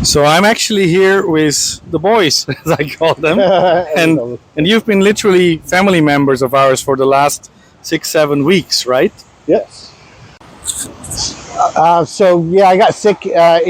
So I'm actually here with the boys, as I call them, and you've been literally family members of ours for the last 6-7 weeks, right? Yes. So yeah, I got sick I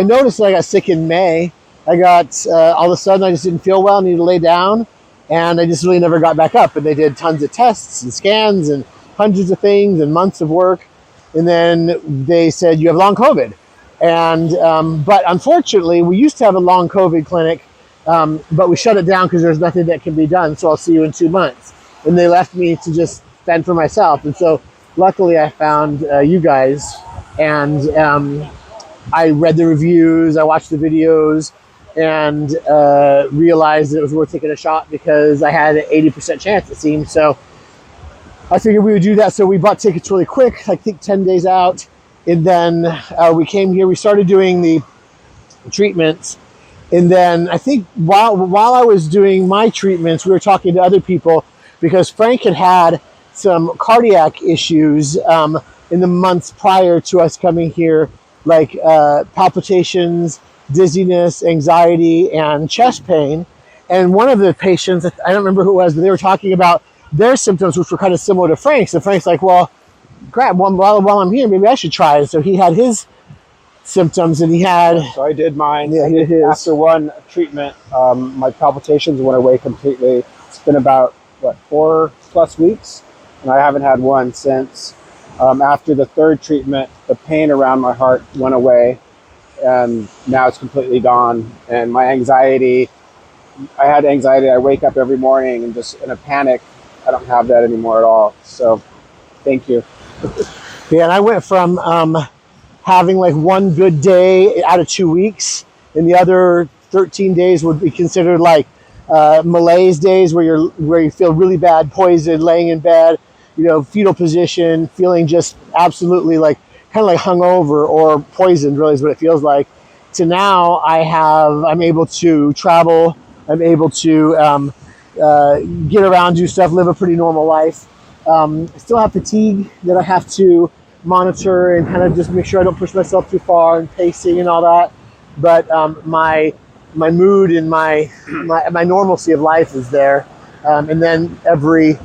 noticed that I got sick in May. I got, all of a sudden I just didn't feel well, needed to lay down, and I just really never got back up. And they did tons of tests and scans and hundreds of things and months of work. And then they said, you have long COVID. And, but unfortunately, we used to have a long COVID clinic, but we shut it down because there's nothing that can be done. So I'll see you in 2 months. And they left me to just fend for myself. And so luckily I found you guys, and I read the reviews, I watched the videos, and realized that it was worth taking a shot because I had an 80% chance, it seemed. So I figured we would do that. So we bought tickets really quick, I think 10 days out. And then we came here, we started doing the treatments. And then I think while I was doing my treatments, we were talking to other people because Frank had some cardiac issues in the months prior to us coming here, like palpitations, dizziness, anxiety, and chest pain. And one of the patients, I don't remember who it was, but they were talking about their symptoms, which were kind of similar to Frank's. And Frank's like, well, crap, while I'm here, maybe I should try it. So he had his symptoms, and he had... So I did mine. Yeah, he did his. After one treatment, my palpitations went away completely. It's been about, 4+ weeks? And I haven't had one since. After the third treatment, the pain around my heart went away, and now it's completely gone. And my anxiety, I had anxiety. I wake up every morning and just in a panic. I don't have that anymore at all. So thank you. Yeah, and I went from having like one good day out of 2 weeks, and the other 13 days would be considered like malaise days, where you feel really bad, poisoned, laying in bed, fetal position, feeling just absolutely like kind of like hungover or poisoned, really is what it feels like. To now, I'm able to travel, I'm able to get around, do stuff, live a pretty normal life. I still have fatigue that I have to monitor and kind of just make sure I don't push myself too far, and pacing and all that. But my mood and my normalcy of life is there. And then every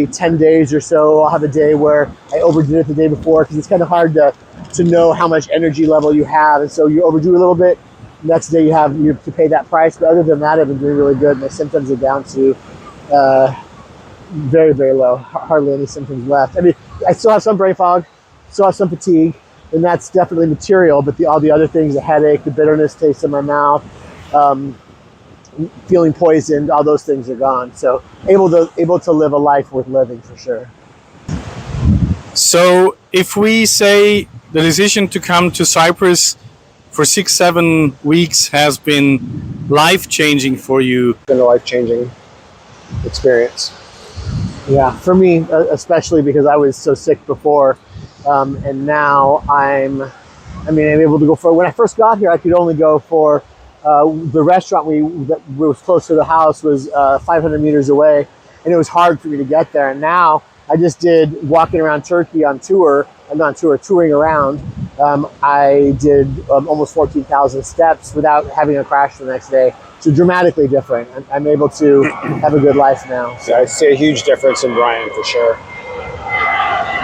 10 days or so, I'll have a day where I overdid it the day before, because it's kind of hard to know how much energy level you have. And so you overdo a little bit, next day you have to pay that price. But other than that, I've been doing really good. My symptoms are down to very, very low. Hardly any symptoms left. I mean, I still have some brain fog, still have some fatigue, and that's definitely material. But all the other things, the headache, the bitterness, taste in my mouth, feeling poisoned, all those things are gone. So able to live a life worth living, for sure. So if we say the decision to come to Cyprus for 6-7 weeks has been life-changing for you. It's been a life-changing experience. Yeah, for me, especially because I was so sick before, and now I'm able to go for, when I first got here, I could only go for, the restaurant that was close to the house was 500 meters away, and it was hard for me to get there. And now I just did walking around Turkey on tour, touring around. I did almost 14,000 steps without having a crash the next day. So dramatically different. I'm able to have a good life now. So. Yeah, I see a huge difference in Bryan, for sure.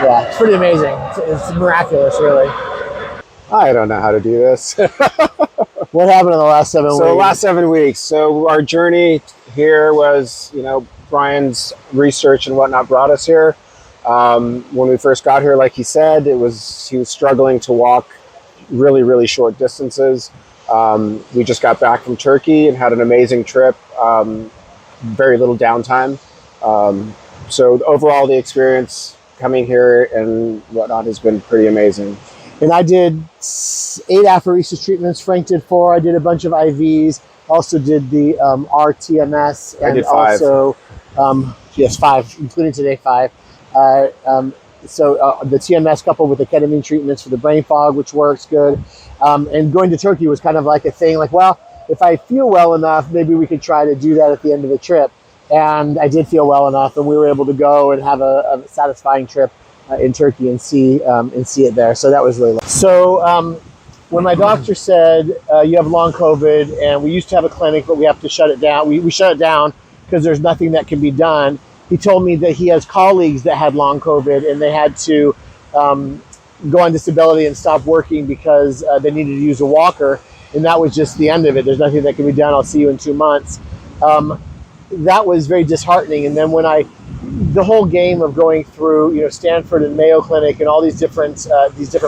Yeah, it's pretty amazing. It's miraculous, really. I don't know how to do this. What happened in the last 7 weeks? So the last 7 weeks. So our journey here was, Bryan's research and whatnot brought us here. When we first got here, like he said, he was struggling to walk really, really short distances. We just got back from Turkey and had an amazing trip. Very little downtime. So overall, the experience coming here and whatnot has been pretty amazing. And I did 8 apheresis treatments. Frank did 4. I did a bunch of IVs. Also did the rTMS. And I did 5. Also, yes, 5, including today 5. So the TMS coupled with the ketamine treatments for the brain fog, which works good. And going to Turkey was kind of like a thing, like, well, if I feel well enough, maybe we could try to do that at the end of the trip. And I did feel well enough, and we were able to go and have a satisfying trip. in Turkey and see it there. So that was really nice. So when my doctor said you have long COVID, and we used to have a clinic, but we have to shut it down. We shut it down because there's nothing that can be done. He told me that he has colleagues that had long COVID, and they had to go on disability and stop working because they needed to use a walker, and that was just the end of it. There's nothing that can be done. I'll see you in 2 months. That was very disheartening. And then when the whole game of going through, you know, Stanford and Mayo Clinic and all these different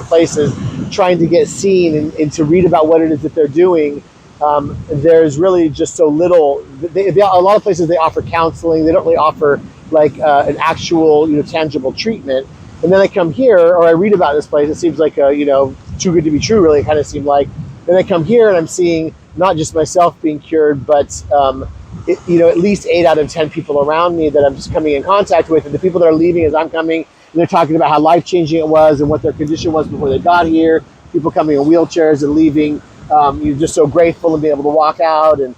places, trying to get seen and to read about what it is that they're doing, there's really just so little. A lot of places they offer counseling. They don't really offer like an actual, you know, tangible treatment. And then I come here, or I read about this place. It seems like you know, too good to be true. Really, it kind of seemed like. Then I come here and I'm seeing not just myself being cured, but you know, at least 8 out of 10 people around me that I'm just coming in contact with, and the people that are leaving as I'm coming, and they're talking about how life-changing it was and what their condition was before they got here. People coming in wheelchairs and leaving. You're just so grateful and being able to walk out, and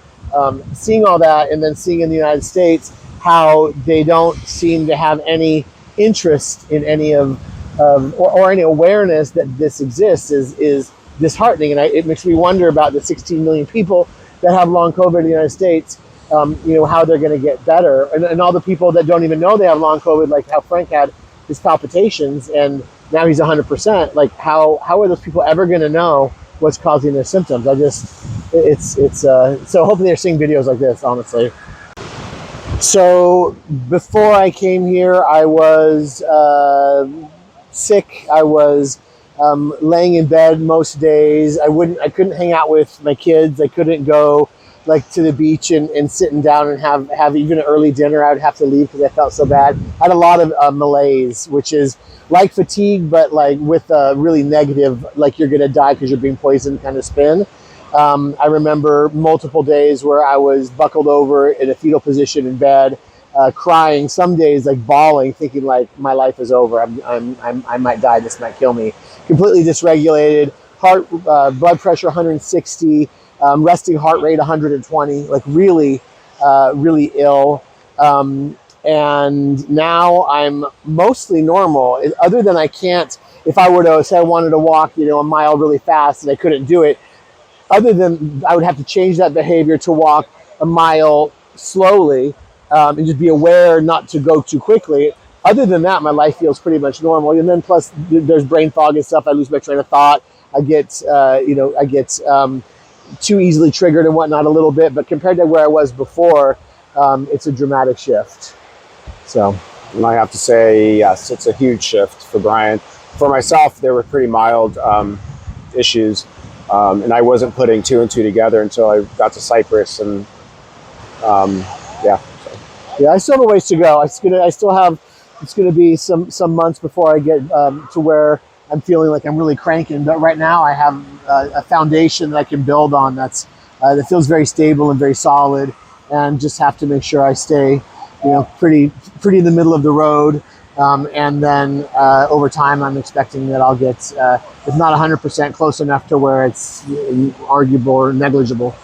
seeing all that, and then seeing in the United States how they don't seem to have any interest in any or any awareness that this exists is disheartening. And it makes me wonder about the 16 million people that have long COVID in the United States, you know, how they're going to get better. And all the people that don't even know they have long COVID, like how Frank had his palpitations and now he's 100%. Like how are those people ever going to know what's causing their symptoms? So hopefully they're seeing videos like this, honestly. So before I came here, I was sick. I was laying in bed most days. I couldn't hang out with my kids. I couldn't go like to the beach and sitting down and have even an early dinner. I would have to leave because I felt so bad. I had a lot of malaise, which is like fatigue, but like with a really negative, like you're gonna die because you're being poisoned kind of spin. I remember multiple days where I was buckled over in a fetal position in bed, crying. Some days like bawling, thinking like my life is over. I might die. This might kill me. Completely dysregulated. Blood pressure 160. Resting heart rate 120. Like really ill. And now I'm mostly normal. Other than I can't. If I were to say I wanted to walk, you know, a mile really fast and I couldn't do it. Other than I would have to change that behavior to walk a mile slowly and just be aware not to go too quickly. Other than that, my life feels pretty much normal. And then plus there's brain fog and stuff. I lose my train of thought. I get too easily triggered and whatnot a little bit. But compared to where I was before, it's a dramatic shift. So, and I have to say, yes, it's a huge shift for Bryan. For myself, there were pretty mild issues. And I wasn't putting 2 and 2 together until I got to Cyprus, and yeah. Yeah, I still have a ways to go. It's gonna be some months before I get to where I'm feeling like I'm really cranking. But right now, I have a foundation that I can build on that feels very stable and very solid, and just have to make sure I stay, you know, pretty in the middle of the road. And then over time, I'm expecting that I'll get, if not 100%, close enough to where it's arguable or negligible.